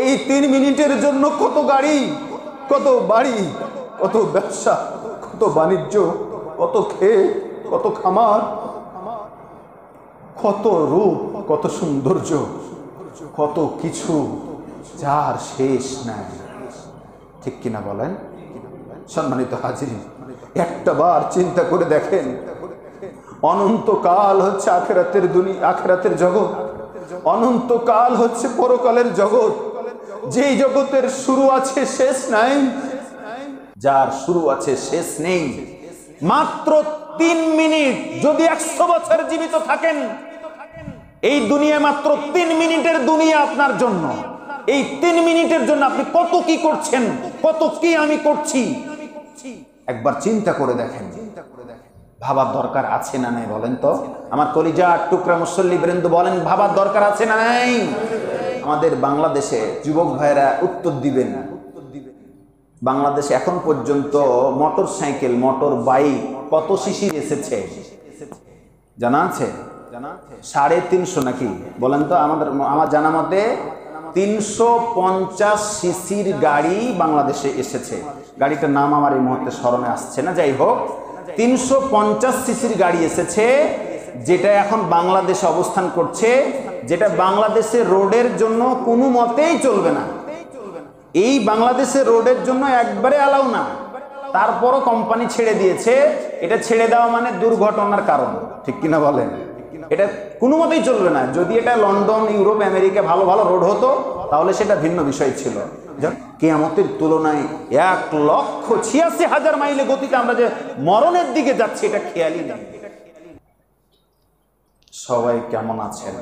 এই 3 মিনিটের জন্য কত গাড়ি, কত বাড়ি, কত ব্যবসা, কত বাণিজ্য, কত ক্ষেত, কত খামার, কত রূপ, কত সৌন্দর্য, কত কিছু যার শেষ নাই। ঠিক কিনা বলেন? সম্মানিত হাজিরিন, একটা বার চিন্তা করে দেখেন, অনন্তকাল হচ্ছে আখিরাতের দুনিয়া, আখিরাতের জগৎ, অনন্তকাল হচ্ছে পরকালের জগৎ, যেই জগতের শুরু আছে শেষ নাই, যার শুরু আছে শেষ নেই। মাত্র 3 মিনিট, যদি 100 বছর জীবিত থাকেন, এই দুনিয়া মাত্র 3 মিনিটের দুনিয়া আপনার জন্য। এই 3 মিনিটের জন্য আপনি কত কি করছেন, কত কি আমি করছি, একবার চিন্তা করে দেখেন। ভাবার দরকার আছে না নাই বলেন তো? আমার কলিজার টুকরা মুসল্লি বৃন্দ বলেন, ভাবার দরকার আছে না নাই? আমাদের বাংলাদেশে যুবক ভাইরা উত্তর দিবেন, বাংলাদেশে এখন পর্যন্ত মোটর সাইকেল, মোটর বাইক কত সিসির এসেছে জানা আছে? 350 নাকি বলেন তো? আমার জানা মতে 350 সিসির গাড়ি বাংলাদেশে এসেছে। গাড়িটার নাম আমার এই মুহূর্তে স্মরণে আসছে না, যাই হোক 350 সিসির গাড়ি এসেছে, যেটা এখন বাংলাদেশে অবস্থান করছে, যেটা বাংলাদেশের রোডের জন্য কোনো মতেই চলবে না। এই বাংলাদেশের রোডের জন্য একবারে অ্যালাউ না, তারপরও কোম্পানি ছেড়ে দিয়েছে। এটা ছেড়ে দেওয়া মানে দুর্ঘটনার কারণ, ঠিক কিনা বলেন? এটা কোনো মতেই চলবে না। যদি এটা লন্ডন, ইউরোপ, আমেরিকা ভালো ভালো রোড হতো তাহলে সেটা ভিন্ন বিষয় ছিল। কিয়ামতের তুলনায় 1,86,000 মাইলে গতিতে আমরা যে মরণের দিকে যাচ্ছি, এটা খেয়ালই নেই। সবাই কেমন আছেন?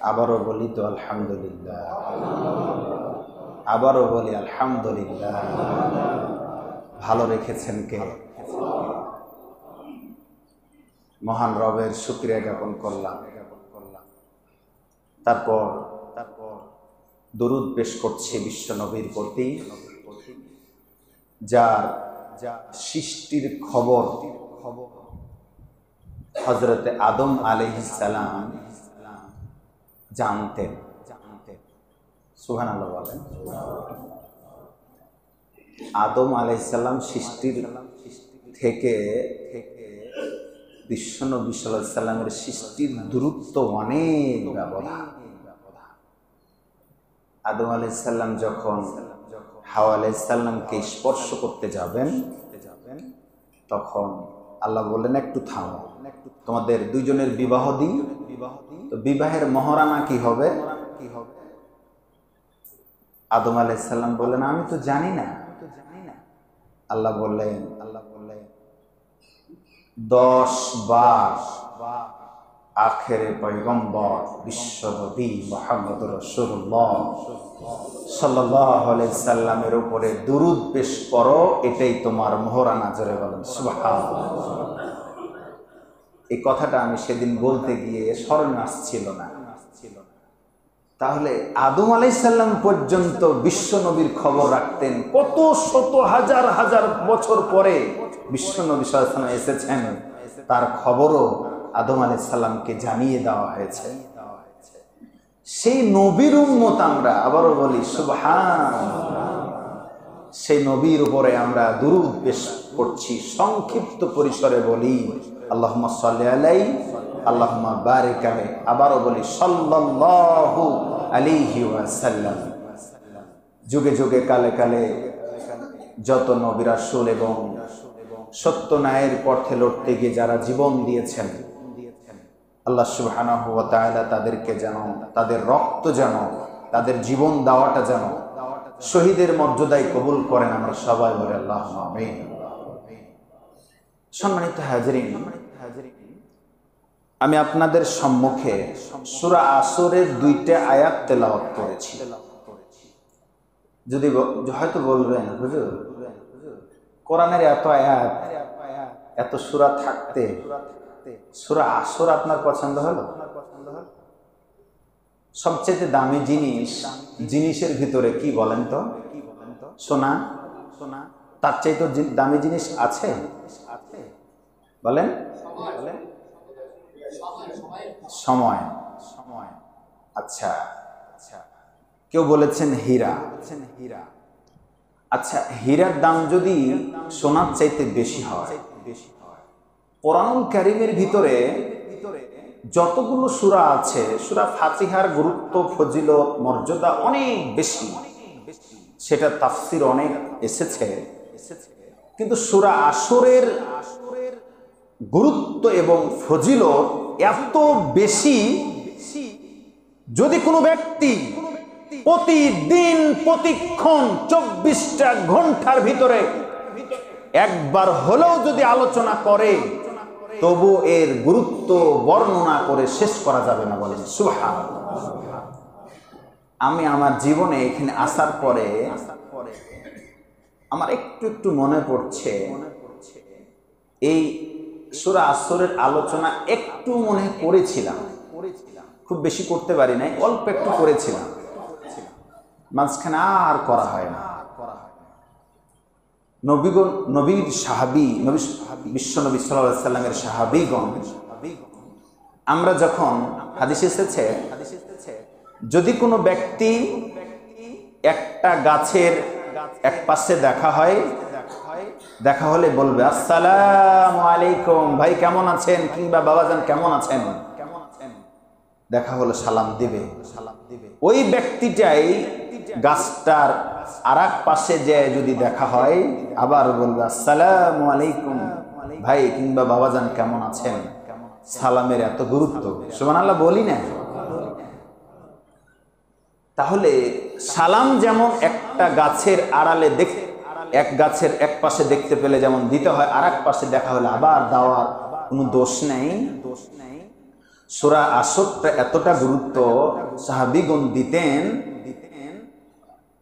আবারও বলি তো আলহামদুলিল্লাহ, আবারও বলি আলহামদুলিল্লাহ। ভালো রেখেছেন কে? মহান রবের শুকরিয়া জ্ঞাপন করলাম। তারপর দরুদ পেশ করছে বিশ্ব নবীর প্রতি, যার সৃষ্টির খবর হযরতে আদম আলাইহিস সালাম জানতেন। সুবহানাল্লাহ বলেন। আদম আলাইহিস সালাম সৃষ্টির থেকে বিশ্বনবী সাল্লাল্লাহু আলাইহি সাল্লামের সৃষ্টির দূরত্ব অনেক ব্যবধান। আদম আলাইহিস সালাম যখন হাওয়া আলাইহিস সালামকে স্পর্শ করতে যাবেন, তখন আল্লাহ বললেন, একটু থামো, তোমাদের দুইজনের বিবাহ দিই। তো বিবাহের মহারানা কি হবে? আদম আলাইহিস সালাম বললেন, আমি তো জানি না। আল্লাহ বললেন 10 বার আখেরে পয়গম্বর বিশ্বনবী মুহাম্মদুর রাসূলুল্লাহ সাল্লাল্লাহু আলাইহি সাল্লামের উপরে দুরূদ পেশ করো, এটাই তোমার মোহরানা। জোরে বলেন সুবহানাল্লাহ। এই কথাটা আমি সেদিন বলতে গিয়ে স্মরণে আসছিল না। তাহলে আদম আলাইহিস সালাম পর্যন্ত বিশ্বনবীর খবর রাখতেন। কত শত হাজার হাজার বছর পরে বিশ্বনবী সাল্লাল্লাহু আলাইহি ওয়াসাল্লাম এসেছেন, তার খবরও আদম আলাইহিস সালামকে জানিয়ে দেওয়া হয়েছে। সেই নবীর উম্মত আমরা, আবারও বলি সুবহানাল্লাহ। সেই নবীর উপরে আমরা দুরূদ পেশ করছি। সংক্ষিপ্ত পরিসরে বলি আল্লাহুম্মা সাল্লি আলাইহি আল্লাহুম্মা বারিক আলাইহি। আবারও বলি সাল্লাল্লাহু আলাইহি ওয়াসাল্লাম। যুগে যুগে কালে কালে যত নবী রাসূল এবং সত্য ন্যায়ের পথে লড়তে গিয়ে যারা জীবন দিয়েছেন, আল্লাহ সুবহানাহু ওয়া তাআলা তাদেরকে যেন, তাদের রক্ত যেন, তাদের জীবন দেওয়াটা যেন শহীদের মর্যাদায় কবুল করেন। আমরা সবাই বলি আল্লাহুম্মা আমিন। সম্মানিত হাজিরিন, আমি আপনাদের সম্মুখে সূরা আসরের 2টা আয়াত তেলাওয়াত করেছি। যদি হয়তো বলবেন, হুজুর কোরআনের এত আয়াত, এত সূরা থাকতে সূরা আসর আপনার পছন্দ হলো? সবচেয়ে দামি জিনিসের ভিতরে কি বলেন তো? সোনা। তার চাইতে দামি জিনিস আছে? বলেন। সময়। আচ্ছা, কেউ বলেছেন হীরা। আচ্ছা, হীরার দাম যদি সোনার চাইতে বেশি হয়, কোরআনুল কারীমের ভিতরে যতগুলো সূরা আছে, সূরা ফাতিহার গুরুত্ব, ফজিলত, মর্যাদা অনেক বেশি, সেটা তাফসীর অনেক এসেছে। কিন্তু সূরা আসরের গুরুত্ব এবং ফজিলত এত বেশি, যদি কোনো ব্যক্তি প্রতিদিন প্রতিক্ষণ 24টা ঘন্টার ভিতরে একবার হলেও যদি আলোচনা করে, তবু এর গুরুত্ব বর্ণনা করে শেষ করা যাবে না। বলেন সুবহানাল্লাহ। আমি আমার জীবনে এখানে আসার পরে আমার একটু একটু মনে পড়ছে, এই সূরা আসরের আলোচনা একটু মনে করেছিলাম, খুব বেশি করতে পারি নাই, অল্প একটু করেছিলাম, মাঝখানে আর করা হয় না। নবীর সাহাবী, বিশ্বনবী সাল্লাল্লাহু আলাইহি সাল্লামের সাহাবীগণ, আমরা যখন হাদিসে এসেছে, যদি কোনো ব্যক্তি একটা গাছের এক পাশে দেখা হলে বলবে আসসালামু আলাইকুম, ভাই কেমন আছেন, কিংবা বাবাজান কেমন আছেন, দেখা হলো সালাম দিবে। ওই ব্যক্তিটাই গাছটার আরেক পাশে যে যদি দেখা হয়, আবার বলবে আসসালামু আলাইকুম, ভাই কিংবা বাবাজান কেমন আছেন। সালামের এত গুরুত্ব, সুবহানাল্লাহ বলি না? তাহলে সালাম যেমন একটা গাছের আড়ালে এক গাছের এক পাশে দেখতে পেলে যেমন দিতে হয়, আরেক পাশে দেখা হলে আবার দেওয়ার কোনো দোষ নেই। সূরা আসরটা এতটা গুরুত্ব সাহাবীগণ দিতেন,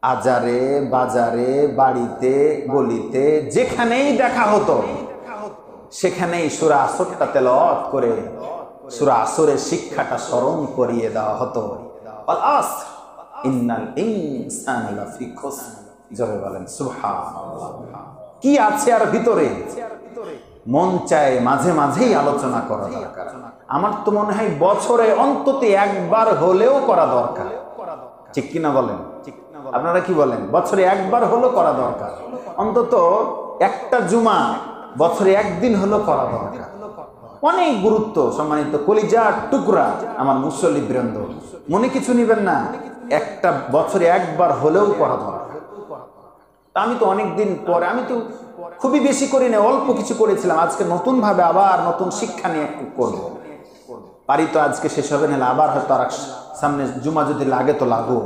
আজারে বাজারে বাড়িতে গলিতে যেখানেই দেখা হতো, সেখানেই সূরা আসরটা তেলাওয়াত করে সূরা আসরের শিক্ষাটা স্মরণ করিয়ে দেওয়া হতো। আল আসর ইন্নাল ইনসানা লাফি খুসর, জোরে বলেন সুবহানাল্লাহ। কি আছে আর ভিতরে? মন চায় মাঝে মাঝেই আলোচনা করা দরকার। আমার তো মনে হয় বছরে অন্তত একবার হলেও করা দরকার, ঠিক কিনা বলেন? আপনারা কি বলেন? বছরে একবার হলেও করা দরকার, অন্তত একটা জুমা বছরে একদিন হলেও করা দরকার। অনেক গুরুত্ব। সম্মানিত কলিজার টুকরা আমার মুসল্লি বৃন্দ, মনে কিছু নিবেন না, একটা বছরে একবার হলেও করা দরকার। আমি তো অনেকদিন পরে, আমি তো খুবই বেশি করি না, অল্প কিছু করেছিলাম, আজকে নতুন ভাবে আবার নতুন শিক্ষা নিয়ে একটু করবো। পারি তো আজকে শেষ হবে না, আবার হয়তো আর সামনে জুমা যদি লাগে তো লাগো।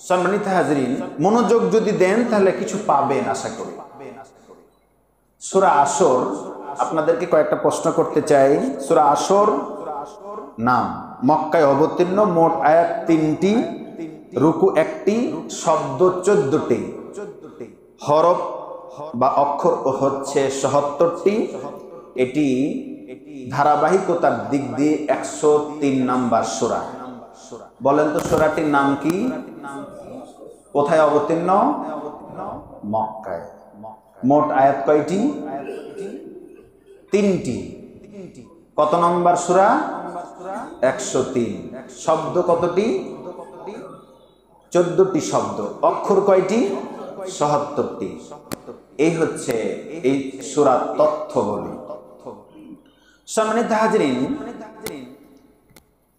সম্মানিত হাজরিন, মনোযোগ যদি দেন তাহলে কিছু পাবেন আশা করি। সূরা আসর, আপনাদেরকে কয়েকটা প্রশ্ন করতে চাই। সূরা আসর নাম, মক্কায় অবতীর্ণ, মোট আয়াত 3টি, রুকু 1টি, শব্দ 14টি, হরফ বা অক্ষর হচ্ছে 77টি। এটি ধারাবাহিকতার দিক দিয়ে 103 নাম্বার সূরা। বলেন তো সূরাটির নাম কি? কোথায় অবতীর্ণ? মক্কায়। মোট আয়াত কয়টি? 3টি। কত নম্বর সূরা? 103। শব্দ কতটি? 14টি শব্দ। অক্ষর কয়টি? 77টি। এই হচ্ছে এই সূরার তথ্য বলি। সম্মানিত হাজরিন,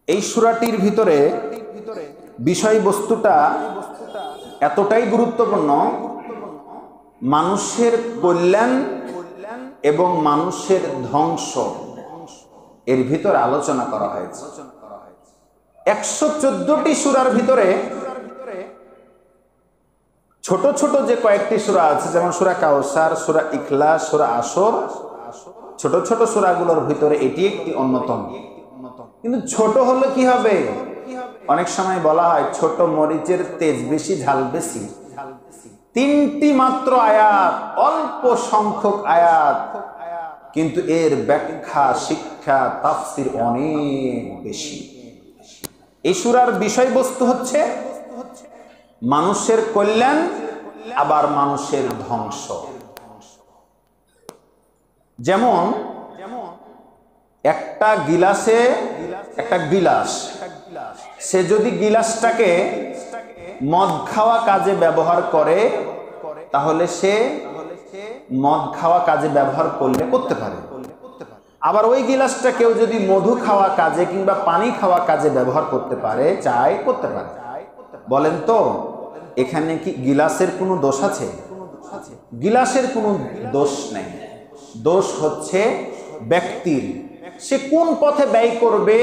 এই সূরাটির ভিতরে বিষয়বস্তুটা এতটাই গুরুত্বপূর্ণ, মানুষের কল্যাণ এবং মানুষের ধ্বংস এর ভিতরে আলোচনা করা হয়েছে। 114টি সূরার ভিতরে ছোট ছোট যে কয়েকটি সূরা আছে, যেমন সূরা কাউসার, সূরা ইখলাস, সূরা আসর, ছোট ছোট সূরাগুলোর ভিতরে এটি একটি অন্যতম। কিন্তু ছোট হলে কি হবে? অনেক সময় বলা হয় ছোট মরিচের তেজ বেশি, ঝাল বেশি। 3টি মাত্র আয়াত, অল্প সংখ্যক আয়াত, কিন্তু এর ব্যাখ্যা, শিক্ষা, তাফসীর অনেক বেশি। এই সূরার বিষয়বস্তু হচ্ছে মানুষের কল্যাণ আবার মানুষের ধ্বংস। যেমন একটা গিলাসে, একটা গিলাস, সে যদি গিলাসটাকে মদ খাওয়া কাজে ব্যবহার করে তাহলে সে মদ খাওয়া কাজে ব্যবহার করতে পারে। আবার ওই গিলাসটা কেউ যদি মধু খাওয়া কাজে কিংবা পানি খাওয়া কাজে ব্যবহার করতে পারে, করতে পারে। বলেন তো এখানে কি গিলাসের কোনো দোষ আছে? গিলাসের কোনো দোষ নেই। দোষ হচ্ছে ব্যক্তির, সে কোন পথে ব্যয় করবে,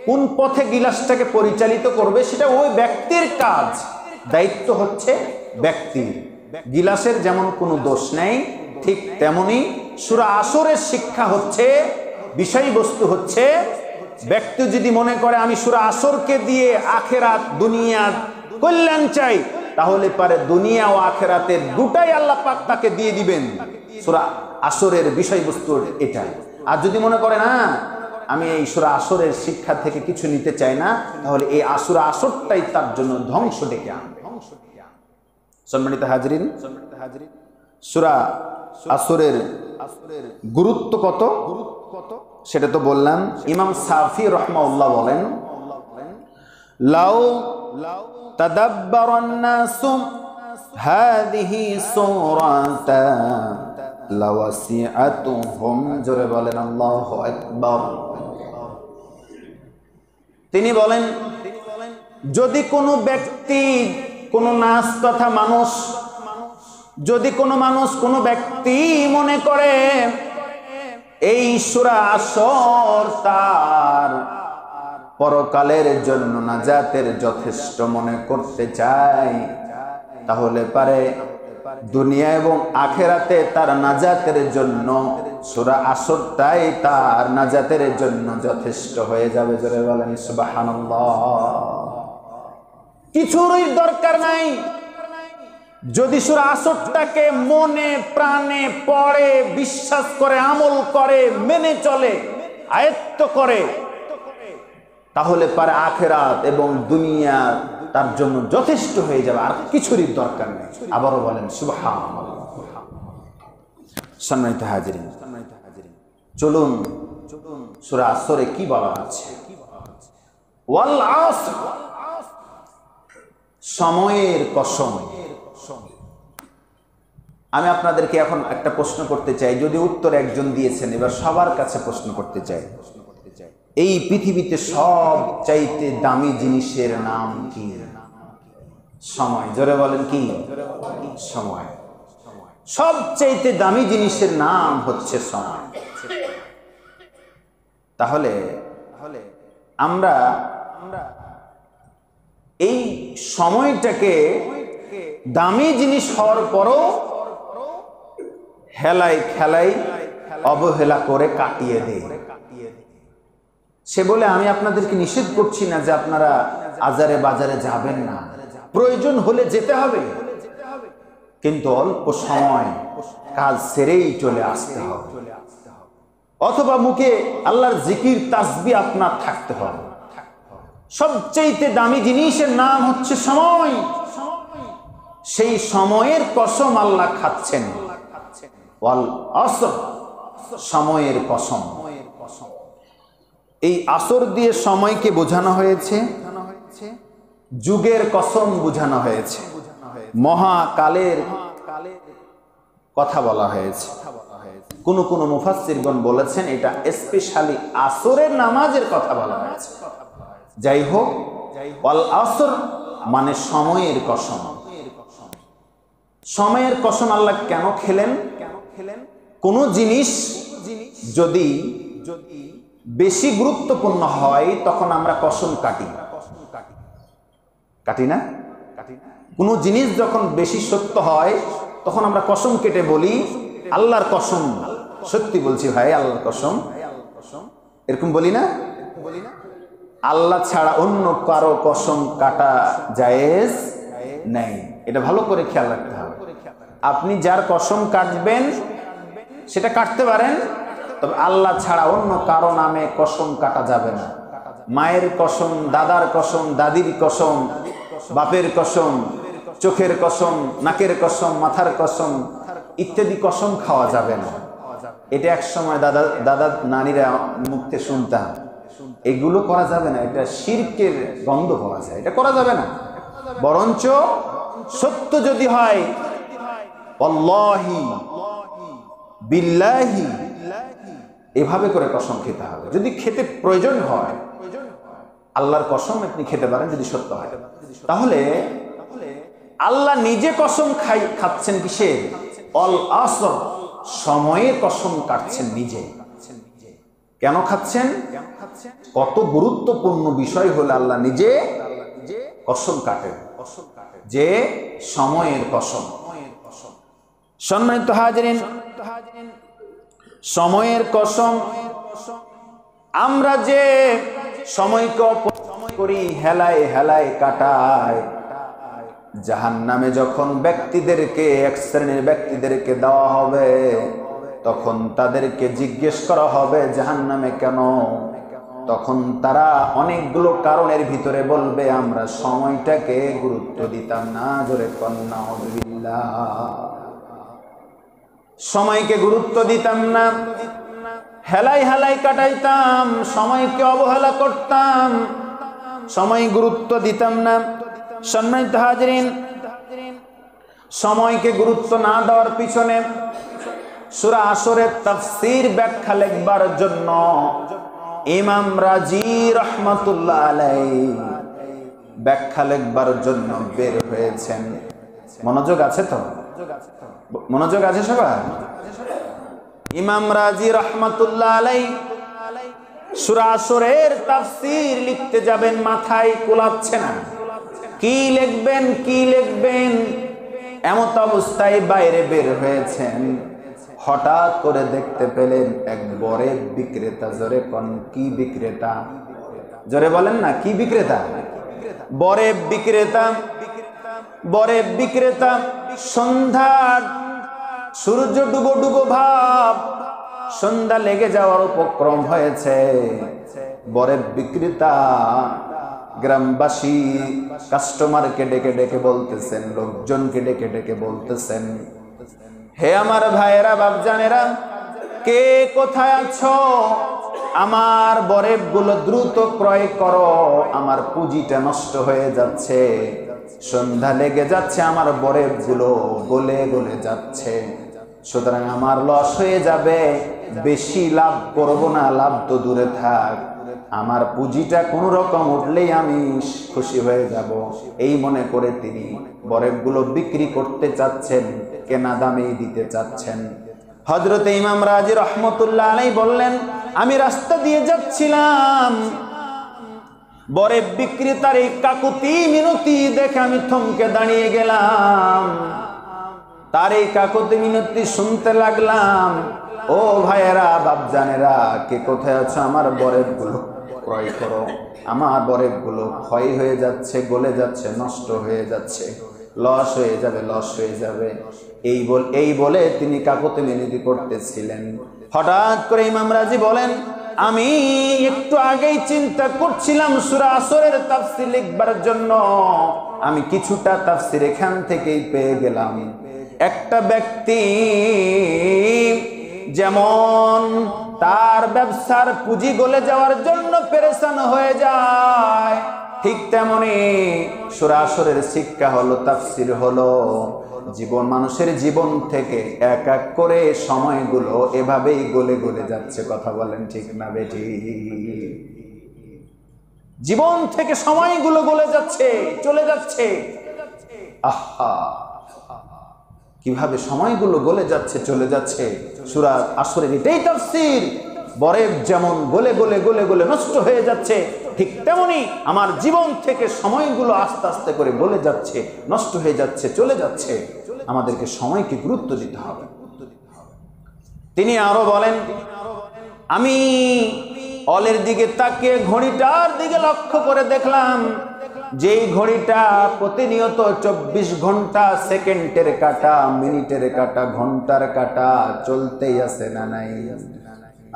কোন পথে গিলাসটাকে পরিচালিত করবে, সেটা ওই ব্যক্তির কাজ, দায়িত্ব হচ্ছে ব্যক্তির। গিলাসের যেমন কোনো দোষ নেই, ঠিক তেমনি সূরা আসরের শিক্ষা হচ্ছে, বিষয়বস্তু হচ্ছে, ব্যক্তি যদি মনে করে আমি সূরা আসরকে দিয়ে আখেরাত দুনিয়ার কল্যাণ চাই, তাহলে পারে দুনিয়া ও আখেরাতের দুটাই আল্লাহ পাক তাকে দিয়ে দিবেন। সূরা আসরের বিষয়বস্তু এটাই। আর যদি মনে করে না আমি এই সূরা আসরের শিক্ষা থেকে কিছু নিতে চাই না, তাহলে এই সূরা আসরটাই তার জন্য ধ্বংস ডেকে আনবে। সম্মানিত হাজরিন, সূরা আসরের গুরুত্ব কত সেটা তো বললাম। ইমাম সাফি রাহমাহুল্লাহ বলেন, লাউ তাদাব্বারান নাসু হাযিহি সূরাতা লাওয়াসিআতুহুম, জোরে বলেন আল্লাহু আকবার। তিনি বলেন যদি কোনো ব্যক্তি, কোনো নাস তথা মানুষ, যদি কোনো মানুষ, কোনো ব্যক্তি মনে করে এই সূরা আসর তার পরকালের জন্য নাজাতের যথেষ্ট মনে করতে চায়, তাহলে পারে দুনিয়া এবং আখেরাতে তার নাজাতের জন্য সূরা আসরটাই তার নাজাতের জন্য যথেষ্ট হয়ে যাবে। জোরে বলেন সুবহানাল্লাহ। কিছুরই দরকার নাই। যদি সূরা আসরটাকে মনে প্রাণে পড়ে, বিশ্বাস করে, আমল করে, মেনে চলে, আয়ত্ত করে, তাহলে পারে আখেরাত এবং দুনিয়া তার জন্য যথেষ্ট হয়ে যাবে, আর কিছুরই দরকার নেই। আবারও বলেন সুবহানাল্লাহ। সম্মানিত হাজিরিন, চলুন সূরা আসরে কি বলা আছে। ওয়াল আসর, সময়ের কসম। আমি আপনাদেরকে এখন একটা প্রশ্ন করতে চাই, যদি উত্তর একজন দিয়েছেন, এবার সবার কাছে প্রশ্ন করতে চাই, এই পৃথিবীতে সব চাইতে দামি জিনিসের নাম কি? সময়। জোরে বলেন কি? সময়। সবচাইতে দামি জিনিসের নাম হচ্ছে সময়। তাহলে আমরা এই সময়টাকে দামি জিনিস হওয়ার পরও হেলাই খেলাই অবহেলা করে কাটিয়ে দেয়। সে বলে আমি আপনাদেরকে নিষেধ করছি না যে আপনারা আজারে বাজারে যাবেন না, প্রয়োজন হলে যেতে হবে, কিন্তু অল্প সময় কাজ সেরেই চলে আসতে হবে, অথবা মুখে আল্লাহর জিকির তাসবিহ আপনার থাকতে হবে। সবচেয়ে দামি জিনিসের নাম হচ্ছে সময়। সেই সময়ের কসম আল্লাহ খাচ্ছেন, ওয়াল আসর, সময়ের কসম। এই আসর দিয়ে সময়কে বোঝানো হয়েছে, যুগের কসম বোঝানো হয়েছে, মহাকালের কথা বলা হয়েছে। কোন কোন মুফাসসিরগণ বলেছেন এটা স্পেশালি আসরের নামাজের কথা বলা হয়েছে। যাই হোক, ওয়াল আসর মানে সময়ের কসম। সময়ের কসম আল্লাহ কেন খেলেন? কোন জিনিস যদি বেশি গুরুত্বপূর্ণ হয় তখন আমরা কসম কাটি না? কোন জিনিস যখন বেশি সত্য হয় তখন আমরা কসম কেটে বলি আল্লাহর কসম, সত্যি বলছি ভাই, আল্লাহর কসম, এরকম বলি না? আল্লাহ ছাড়া অন্য কারো কসম কাটা জায়েজ নেই। এটা ভালো করে খেয়াল রাখতে হবে। আপনি যার কসম কাটবেন সেটা কাটতে পারেন, তবে আল্লাহ ছাড়া অন্য কারো নামে কসম কাটা যাবে না। মায়ের কসম, দাদার কসম, দাদির কসম, বাপের কসম, চোখের কসম, নাকের কসম, মাথার কসম ইত্যাদি কসম খাওয়া যাবে না। এটা এক সময় দাদা দাদা নারীরা মুখে শুনতাম, এগুলো করা যাবে না, এটা শিরকের গন্ধ পাওয়া যায়, এটা করা যাবে না। বরঞ্চ সত্য যদি হয় আল্লাহি বিল্লাহি এভাবে করে কসম খেতে হবে। যদি খেতে প্রয়োজন হয় আল্লাহর কসম আপনি খেতে পারেন যদি সত্য হয়। তাহলে আল্লাহ নিজে কসম খাচ্ছেন কিসের? অল আসর, সময়ের কসম কাটছেন নিজে। কেন খাচ্ছেন? কত গুরুত্বপূর্ণ বিষয় হলো আল্লাহ নিজে কসম কাটেন, যে সময়ের কসম। সম্মানিত হাজিরিন, সময়ের কসম। আমরা যে সময়কে করি হেলায় হেলায় কাটায়, জাহান্নামে যখন ব্যক্তিদেরকে, এক শ্রেণীর ব্যক্তিদেরকে দেওয়া হবে, তখন তাদেরকে জিজ্ঞেস করা হবে জাহান্নামে কেন? তখন তারা অনেকগুলো কারণের ভিতরে বলবে আমরা সময়টাকে গুরুত্ব দিতাম না। জোরে কন্যা বিল্লাহ, সময়কে গুরুত্ব দিতাম না, হেলাই হেলাই কাটাইতাম, সময়কে অবহেলা করতাম, সময় গুরুত্ব দিতাম না। সম্মানিত হাজিরিন, সময়কে গুরুত্ব না দেওয়ার পিছনে সূরা আসরের তাফসীর ব্যাখ্যা লিখবার জন্য ইমাম রাজি রাহমাতুল্লাহ আলাইহি ব্যাখ্যা লিখবার জন্য বের হয়েছেন। মনোযোগ আছে তো? মনোযোগ আছে সবার? ইমাম রাজি রাহমাতুল্লাহ আলাইহি সূরা আসরের তাফসীর লিখতে যাবেন, মাথায় কুলাচ্ছে না, কি লিখবেন কি লিখবেন, এমত অবস্থায় বাইরে বের হয়েছেন। হঠাৎ করে দেখতে পেলেন এক বরের বিক্রেতা। জোরে কোন কি বিক্রেতা? জোরে বলেন না, কি বিক্রেতা? বরের বিক্রেতা। বরের বিক্রেতা সন্ধ্যা, সূর্য ডুবো ডুবো ভাব, সন্ধ্যা লেগে যাওয়ার উপক্রম হয়েছে। বরের বিক্রেতা গ্রামবাসী কাস্টমারকে ডেকে ডেকে বলতেছেন, লোকজনকে ডেকে ডেকে বলতেছেন, হে আমার ভাইয়েরা বাপজানেরা, কে কোথায় আছো? আমার বরেবগুলো দ্রুত ক্রয় করো, আমার পুঁজিটা নষ্ট হয়ে যাচ্ছে, সন্ধ্যা লেগে যাচ্ছে, আমার বরেবগুলো গলে গলে যাচ্ছে, সুতরাং আমার লস হয়ে যাবে, বেশি লাভ করব না, লাভ তো দূরে থাক, আমার পুঁজিটা কোন রকম উঠলেই আমি খুশি হয়ে যাব। এই মনে করে তিনি বরেবগুলো বিক্রি করতে চাচ্ছেন, কেনা দামেই দিতে চাচ্ছেন। হযরতে ইমাম রাজি রাহমাতুল্লাহ আলাইহি বললেন, আমি রাস্তা দিয়ে যাচ্ছিলাম, বরেব বিক্রেতার এই কাকুতি মিনতি দেখে আমি থমকে দাঁড়িয়ে গেলাম, তার এই কাকুতি মিনতি শুনতে লাগলাম। ও ভাইয়েরা বাপজানেরা, কে কোথায় আছো? আমার বরেবগুলো ক্রয় করো, আমার বরেবগুলো ক্ষয় হয়ে যাচ্ছে, গলে যাচ্ছে, নষ্ট হয়ে যাচ্ছে, লস হয়ে যাবে, লস হয়ে যাবে। এই বলে তিনি কাকুতি মিনতি করতেছিলেন। হঠাৎ করে ইমাম রাজি বলেন, আমি একটু আগেই চিন্তা করছিলাম সূরা আসরের তাফসীর লিখবার জন্য, আমি কিছুটা তাফসীর এখান থেকেই পেয়ে গেলাম। একটা ব্যক্তি যেমন তার ব্যবসার পুঁজি গলে যাওয়ার জন্য পেরেশান হয়ে যায়, ঠিক তেমনি সূরা আসরের শিক্ষা হলো, তাফসীর হলো, জীবন, মানুষের জীবন থেকে এক এক করে সময়গুলো এভাবেই গলে গলে যাচ্ছে। কথা বলেন ঠিক না বেঠি? জীবন থেকে সময়গুলো গলে যাচ্ছে, চলে যাচ্ছে। আহা, কিভাবে সময়গুলো গলে যাচ্ছে, চলে যাচ্ছে। সূরা আসরের এটাই তাফসীর। বরেব যেমন গলে গলে গলে গলে নষ্ট হয়ে যাচ্ছে, ঠিক তেমনি আমার জীবন থেকে সময়গুলো আস্তে আস্তে করে গলে যাচ্ছে, নষ্ট হয়ে যাচ্ছে, চলে যাচ্ছে। আমাদেরকে সময়কে গুরুত্ব দিতে হবে। তিনি আরো বলেন, আমি অলের দিকে তাকিয়ে ঘড়িটার দিকে লক্ষ্য করে দেখলাম, যেই ঘড়িটা প্রতিনিয়ত 24 ঘন্টা সেকেন্ডের কাটা, মিনিটের কাটা, ঘন্টার কাটা চলতেই আছে না নাই?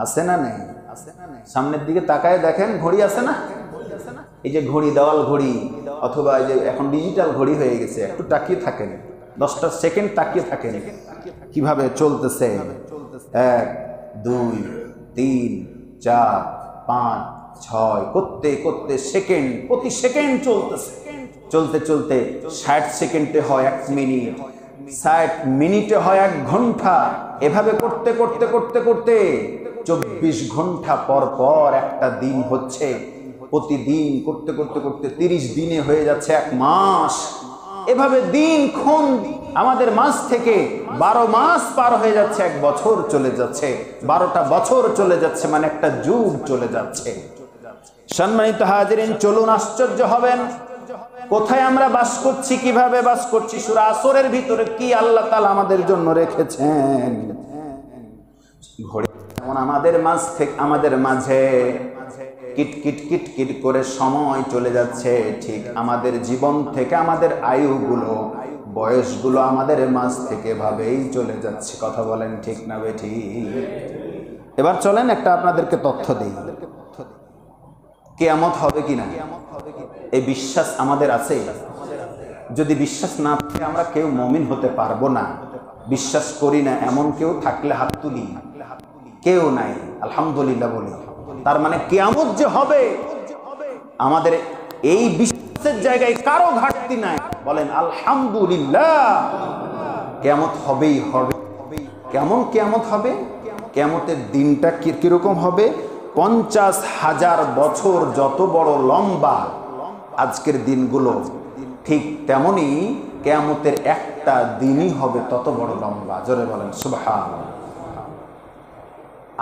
আছে না নাই? সামনের দিকে তাকায় দেখেন, ঘড়ি আছে না? এই যে ঘড়ি, দেওয়াল ঘড়ি, অথবা এই যে এখন ডিজিটাল ঘড়ি হয়ে গেছে, একটু তাকিয়ে থাকেন, 10টা সেকেন্ড তাকিয়ে থাকেন কিভাবে চলতেছে। 1 2, 3, 4, 5, 6 করতে করতে সেকেন্ড, প্রতি সেকেন্ড চলতেছে। চলতে চলতে 60 সেকেন্ডে হয় 1 মিনিট, 60 মিনিটে হয় 1 ঘন্টা। এভাবে করতে করতে করতে করতে 24 ঘন্টা পর পর একটা দিন হচ্ছে। প্রতিদিন করতে করতে করতে 30 দিনে হয়ে যাচ্ছে 1 মাস। এভাবে দিন ক্ষণ আমাদের মাস থেকে 12 মাস পার হয়ে যাচ্ছে, 1 বছর চলে যাচ্ছে, 12টা বছর চলে যাচ্ছে, মানে একটা যুগ চলে যাচ্ছে। সম্মানিত হাজিরিন, চলুন আশ্চর্য হবেন কোথায় আমরা বাস করছি, কিভাবে বাস করছি। সূরা আসরের ভিতরে কি আল্লাহ তাআলা আমাদের জন্য রেখেছেন। ঘড়ি যেমন আমাদের মাঝে কিট কিট কিট কিট করে সময় চলে যাচ্ছে, ঠিক আমাদের জীবন থেকে আমাদের আয়ুগুলো, বয়সগুলো আমাদের মাঝ থেকে ভাবেই চলে যাচ্ছে। কথা বলেন ঠিক না বেঠিক? এবার চলেন একটা আপনাদেরকে তথ্য দিই, কিয়ামত হবে কিনা এই বিশ্বাস আমাদের আছে? যদি বিশ্বাস না থাকে আমরা কেউ মুমিন হতে পারবো না। বিশ্বাস করি না এমন কেউ থাকলে হাত তুলি। কেউ নাই, আলহামদুলিল্লাহ বলি। তার মানে কিয়ামত যে হবে, আমাদের এই বিশ্বাসের জায়গায় কারো ঘাটতি নাই। বলেন আলহামদুলিল্লাহ। কিয়ামত হবেই হবে। কেমন কিয়ামত হবে? কিয়ামতের দিনটা কিরকম হবে? 50,000 বছর যত বড় লম্বা আজকের দিনগুলো, ঠিক তেমনি কিয়ামতের একটা দিনই হবে তত বড় লম্বা। জোরে বলেন সুবহানাল্লাহ।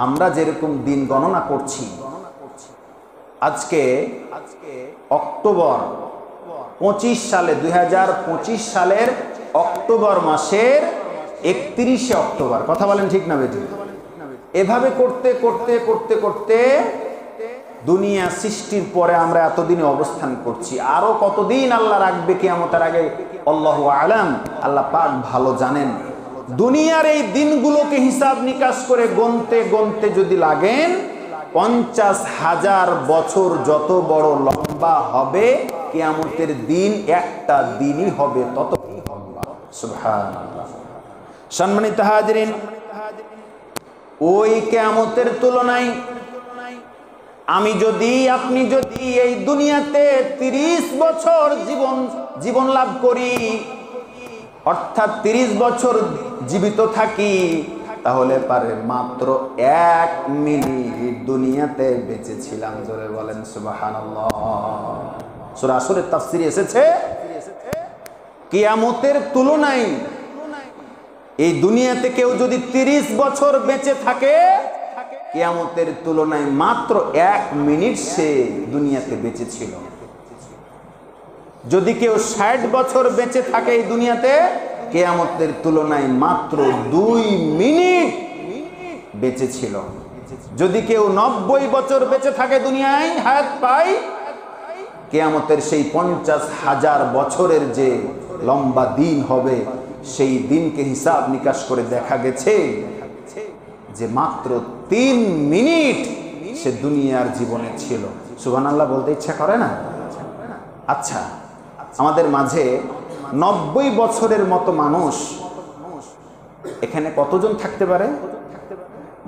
আমরা যেরকম দিন গণনা করছি, আজকে অক্টোবর 25 সালে 2025 সালের অক্টোবর মাসের 31শে অক্টোবর। কথা বলেন ঠিক না বেঠিক? এভাবে করতে করতে করতে করতে দুনিয়া সৃষ্টির পরে আমরা এতদিনে অবস্থান করছি। আরো কতদিন আল্লাহ রাখবে কিয়ামতের আগে আল্লাহু আলাম, আল্লাহ পাক ভালো জানেন। দুনিয়ার এই দিনগুলোকে হিসাব নিকাশ করে গণতে গণতে যদি লাগেন 50,000 বছর যত বড় লম্বা হবে, কিয়ামতের দিন একটা দিনই হবে তত লম্বা। সুবহানাল্লাহ। সম্মানিত হাজিরিন, ওই কিয়ামতের তুলনায় আপনি যদি এই দুনিয়াতে 30 বছর জীবন লাভ করি, অর্থাৎ 30 বছর জীবিত থাকি, তাহলে পারে মাত্র 1 মিনিট দুনিয়াতে বেঁচে ছিলাম। জোরে বলেন সুবহানাল্লাহ। সূরা আসরের তাফসীরে এসেছে কিয়ামতের তুলনায় এই দুনিয়াতে কেউ যদি 30 বছর বেঁচে থাকে, কিয়ামতের তুলনায় মাত্র 1 মিনিট সে দুনিয়াতে বেঁচে ছিল। যদি কেউ 60 বছর বেঁচে থাকে এই দুনিয়াতে, কিয়ামতের তুলনায় মাত্র 2 মিনিট বেঁচে ছিল। যদি কেউ 90 বছর বেঁচে থাকে দুনিয়ায় হায়াত পায়, কিয়ামতের সেই 50,000 বছরের যে লম্বা দিন হবে, সেই দিনকে হিসাব নিকাশ করে দেখা গেছে যে মাত্র 3 মিনিট সে দুনিয়ার জীবনে ছিল। সুবহানাল্লাহ বলতে ইচ্ছা করে না? আচ্ছা, আমাদের মাঝে 90 বছরের মতো মানুষ এখানে কতজন থাকতে পারে?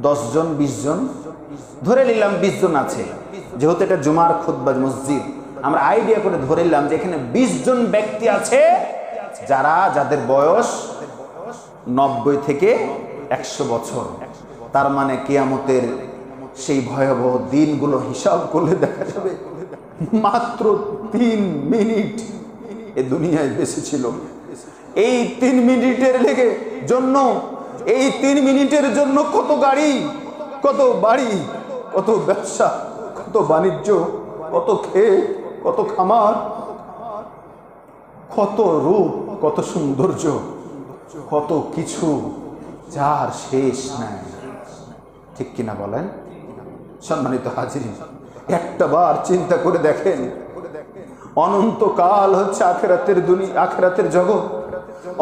10 জন, 20 জন, ধরে নিলাম 20 জন আছে। যেহেতু এটা জুমার খুতবা মসজিদ, আমরা আইডিয়া করে ধরে নিলাম যে এখানে 20 জন ব্যক্তি আছে যাদের বয়স 90 থেকে 100 বছর। তার মানে কিয়ামতের সেই ভয়াবহ দিনগুলো হিসাব করলে দেখা যাবে মাত্র 3 মিনিট এ দুনিয়ায় বেঁচে ছিল। এই 3 মিনিটের জন্য, এই 3 মিনিটের জন্য কত গাড়ি, কত বাড়ি, কত ব্যবসা, কত বাণিজ্য, কত ক্ষেত, কত খামার, কত রূপ, কত সৌন্দর্য, কত কিছু যার শেষ নাই। ঠিক কিনা বলেন? সম্মানিত হাজিরিন, একটা বার চিন্তা করে দেখেন, অনন্তকাল হচ্ছে আখিরাতের জগৎ,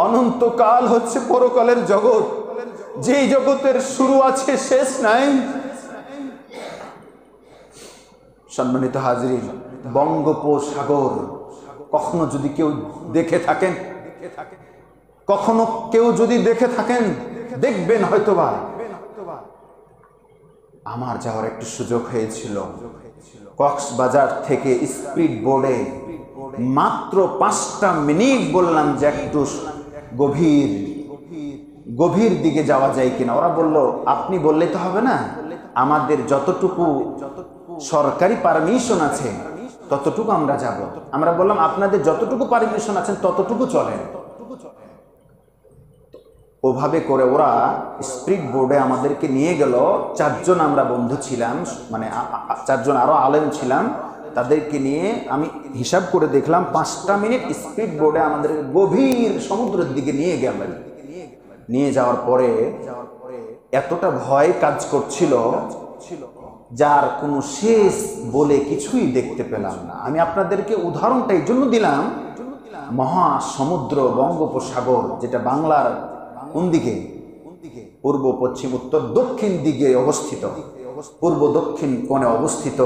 অনন্তকাল হচ্ছে পরকালের জগৎ, যেই জগতের শুরু আছে শেষ নাই। সম্মানিত হাজিরিন, বঙ্গোপসাগর কখনো যদি কেউ দেখে থাকেন, কখনো কেউ যদি দেখে থাকেন, দেখবেন হয়তোবা আমার যাওয়ার একটু সুযোগ হয়েছিল। কক্সবাজার থেকে স্পিড বোর্ডে মাত্র 5টা মিনিট বললাম যে একটু গভীর দিকে যাওয়া যায় কিনা। ওরা বলল আপনি বললে তো হবে না, আমাদের যতটুকু সরকারি পারমিশন আছে ততটুকু আমরা যাব। আমরা বললাম আপনাদের যতটুকু পারমিশন আছে ততটুকু চলেন। ওভাবে করে ওরা স্পিড বোর্ডে আমাদেরকে নিয়ে গেল। 4 জন আমরা বন্ধু ছিলাম, মানে 4 জন আরো আলেম ছিলাম। তাদেরকে নিয়ে আমি হিসাব করে দেখলাম 5টা মিনিট স্পিড বোর্ডে আমাদের গভীর সমুদ্রের দিকে নিয়ে গেলেন। নিয়ে যাওয়ার পরে এতটা ভয় কাজ করছিল যার কোনো শেষ বলে কিছুই দেখতে পেলাম না। আমি আপনাদেরকে উদাহরণটা এই জন্য দিলাম, মহাসমুদ্র বঙ্গোপসাগর যেটা বাংলার কোন দিকে, পূর্ব পশ্চিম উত্তর দক্ষিণ দিকে অবস্থিত, পূর্ব দক্ষিণ কোণে অবস্থিত,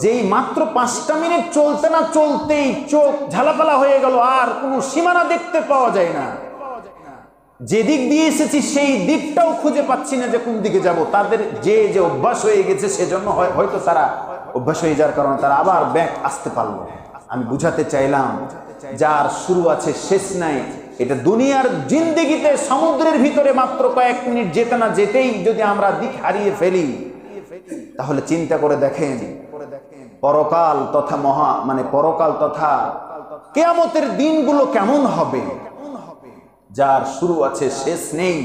যেই মাত্র 5টা মিনিট চলতে না চলতেই চোখ ঝালাপালা হয়ে গেল, আর কোনো সীমানা দেখতে পাওয়া যায় না। যেদিক দিয়ে এসেছি সেই দিকটাও খুঁজে পাচ্ছি না যে কোন দিকে যাব। তাদের যে অভ্যাস হয়ে গেছে সেজন্য হয়তো তারা অভ্যাস হয়ে যাওয়ার কারণে তারা আবার ব্যাক আসতে পারলো। আমি বুঝাতে চাইলাম যার শুরু আছে শেষ নাই। এটা দুনিয়ার জিন্দেগিতে সমুদ্রের ভিতরে মাত্র কয়েক মিনিট যেতে না যেতেই যদি আমরা দিক হারিয়ে ফেলি, তাহলে চিন্তা করে দেখেন পরকাল তথা পরকাল তথা কিয়ামতের দিনগুলো কেমন হবে। যার শুরু আছে শেষ নেই।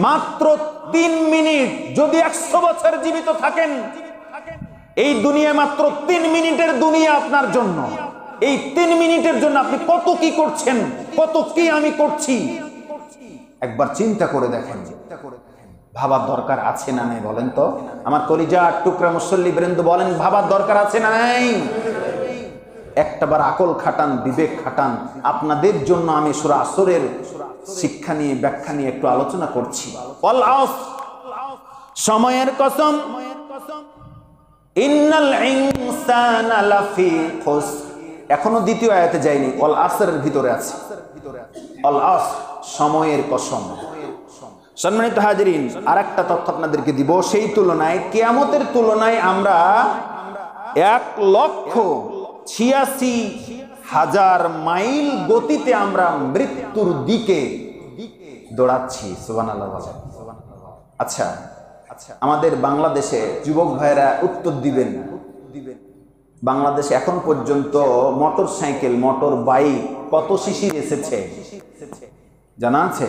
মাত্র 3 মিনিট, যদি 100 বছর জীবিত থাকেন, এই দুনিয়া মাত্র 3 মিনিটের দুনিয়া আপনার জন্য। এই 3 মিনিটের জন্য আপনি কত কি করছেন, কত কি আমি করছি, একবার চিন্তা করে দেখেন। ভাবার দরকার আছে না নাই বলেন তো? আমার কলিজার টুকরা মুসল্লি বৃন্দ বলেন, ভাবার দরকার আছে না নাই? একটাবার আকল খাটান, বিবেক খাটান। আপনাদের জন্য আমি সূরা আসরের শিক্ষা নিয়ে, ব্যাখ্যা নিয়ে একটু আলোচনা করছি। ওয়াল আসর, সময়ের কসম, ইন্নাল ইনসানা লাফি খুসর। এখনো দ্বিতীয় আয়াতে যায়নি, ওয়াল আসরের ভিতরে আছে। ওয়াল আসর, সময়ের কসম। সম্মানিত হাজিরিন, আরেকটা তথ্য আপনাদেরকে দিব। সেই তুলনায়, কিয়ামতের তুলনায় আমরা 1,86,000 মাইল গতিতে আমরা মৃত্যুর দিকে দৌড়াচ্ছি। সুবহানাল্লাহ। আচ্ছা, আমাদের বাংলাদেশে যুবক ভাইরা উত্তর দিবেন, বাংলাদেশে এখন পর্যন্ত মোটর সাইকেল, মোটর বাইক কত সিসির এসেছে জানা আছে?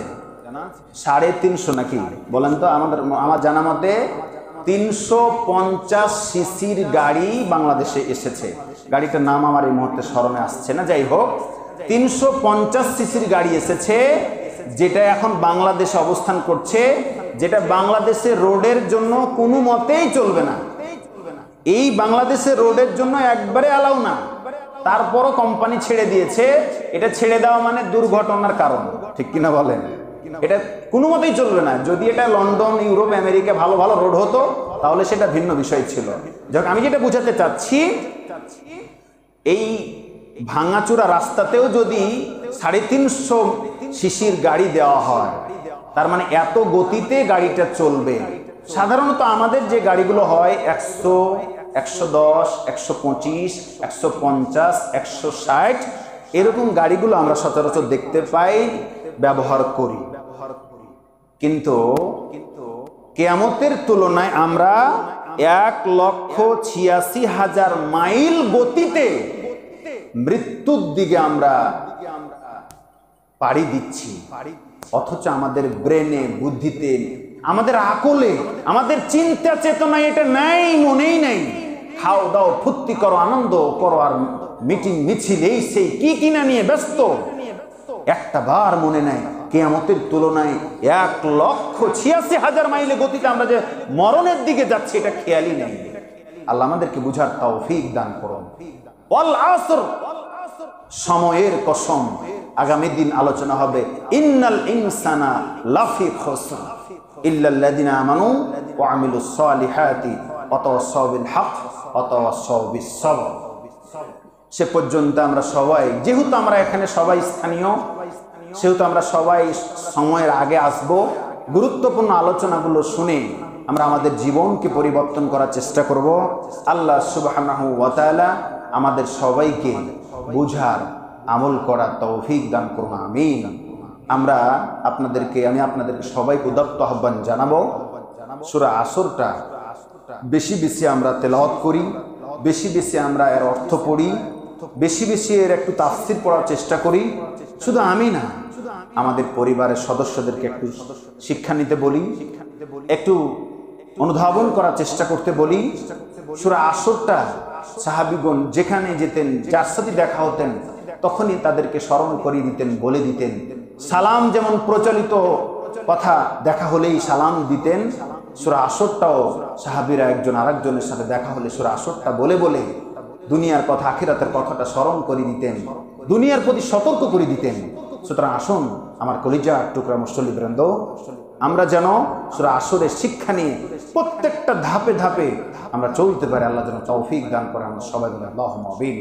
350 নাকি বলেন তো? আমার জানা মতে 350 সিসির গাড়ি বাংলাদেশে এসেছে। গাড়িটার নাম আমার এই মুহূর্তে স্মরণে আসছে না। যাই হোক, 350 সিসির গাড়ি এসেছে, যেটা এখন বাংলাদেশে অবস্থান করছে, যেটা বাংলাদেশের রোডের জন্য কোনো মতেই চলবে না। এই বাংলাদেশের রোডের জন্য একবারে অ্যালাউ না। তারপরও কোম্পানি ছেড়ে দিয়েছে। এটা ছেড়ে দেওয়া মানে দুর্ঘটনার কারণ, ঠিক কিনা বলেন? এটা কোনো মতেই চলবে না। যদি এটা লন্ডন, ইউরোপ, আমেরিকা ভালো ভালো রোড হতো তাহলে সেটা ভিন্ন বিষয় ছিল। যাক, আমি যেটা বুঝাতে চাচ্ছি, এই ভাঙাচোরা রাস্তাতেও যদি 350 সিসির গাড়ি দেওয়া হয়, তার মানে এত গতিতে গাড়িটা চলবে। সাধারণত আমাদের যে গাড়িগুলো হয় 100, 110, 125, 150, 160 এরকম গাড়িগুলো আমরা সচরাচর দেখতে পাই, ব্যবহার করি। কিন্তু কিয়ামতের তুলনায় আমরা 1,86,000 মাইল গতিতে মৃত্যুর দিকে আমরা পাড়ি দিচ্ছি। অথচ আমাদের ব্রেনে, বুদ্ধিতে, আমাদের আকলে, আমাদের চিন্তা চেতনায় এটা নাই, মনেই নাই। খাও দাও, ফুর্তি করো, আনন্দ করো, আর মিটিং মিছিল এই সেই কি কিনা নিয়ে ব্যস্ত। একটা বার মনে নাই কিয়ামতের তুলনায় 1,86,000 মাইলে গতিতে আমরা যে মরণের দিকে যাচ্ছি এটা খেয়ালই নেই। আল্লাহ আমাদেরকে বুঝার তৌফিক দান করুন। ওয়াল আসর, সময়ের কসম। আগামী দিন আলোচনা হবে ইন্নাল ইনসানা লাফি খুসর ইল্লাল্লাযিনা আমানু ওয়া আমিলুস সালিহাতি ওয়া তাওয়াসসাউ বিল হক ওয়া তাওয়াসসাউ বিস সবর। সে পর্যন্ত আমরা সবাই, যেহেতু আমরা এখানে সবাই স্থানীয়, সেহেতু আমরা সবাই সময়ের আগে আসব, গুরুত্বপূর্ণ আলোচনাগুলো শুনে আমরা আমাদের জীবনকে পরিবর্তন করার চেষ্টা করব। আল্লাহ সুবহানাহু ওয়া তাআলা আমাদের সবাইকে বুঝার, আমল করার তৌফিক দান করুন, আমিন। আমি আপনাদেরকে সবাইকে উদাত্ত আহ্বান জানাবো, সূরা আসরটা বেশি বেশি আমরা তেলাওয়াত করি, বেশি বেশি আমরা এর অর্থ পড়ি, বেশি বেশি এর একটু তাফসীর পড়ার চেষ্টা করি। শুধু আমি না, আমাদের পরিবারের সদস্যদেরকে একটু শিক্ষা নিতে বলি, একটু অনুধাবন করার চেষ্টা করতে বলি। সূরা আসরটা সাহাবীগণ যেখানে যেতেন, যার সাথে দেখা হতেন, তখনই তাদেরকে স্মরণ করিয়ে দিতেন, বলে দিতেন। সালাম যেমন প্রচলিত কথা, দেখা হলেই সালাম দিতেন, সূরা আসরটাও সাহাবীরা একজন আরেকজনের সাথে দেখা হলে সূরা আসরটা বলে বলে দুনিয়ার কথা, আখিরাতের কথাটা স্মরণ করে দিতেন, দুনিয়ার প্রতি সতর্ক করে দিতেন। সুতরাং আসুন আমার কলিজার টুকরা মুসল্লিবৃন্দ, আমরা যেন সূরা আসরের শিক্ষা নিয়ে প্রত্যেকটা ধাপে ধাপে আমরা চলতে পারি। আল্লাহ যেন তৌফিক দান করেন। আমরা সবাই বলি আল্লাহুম্মা আমিন।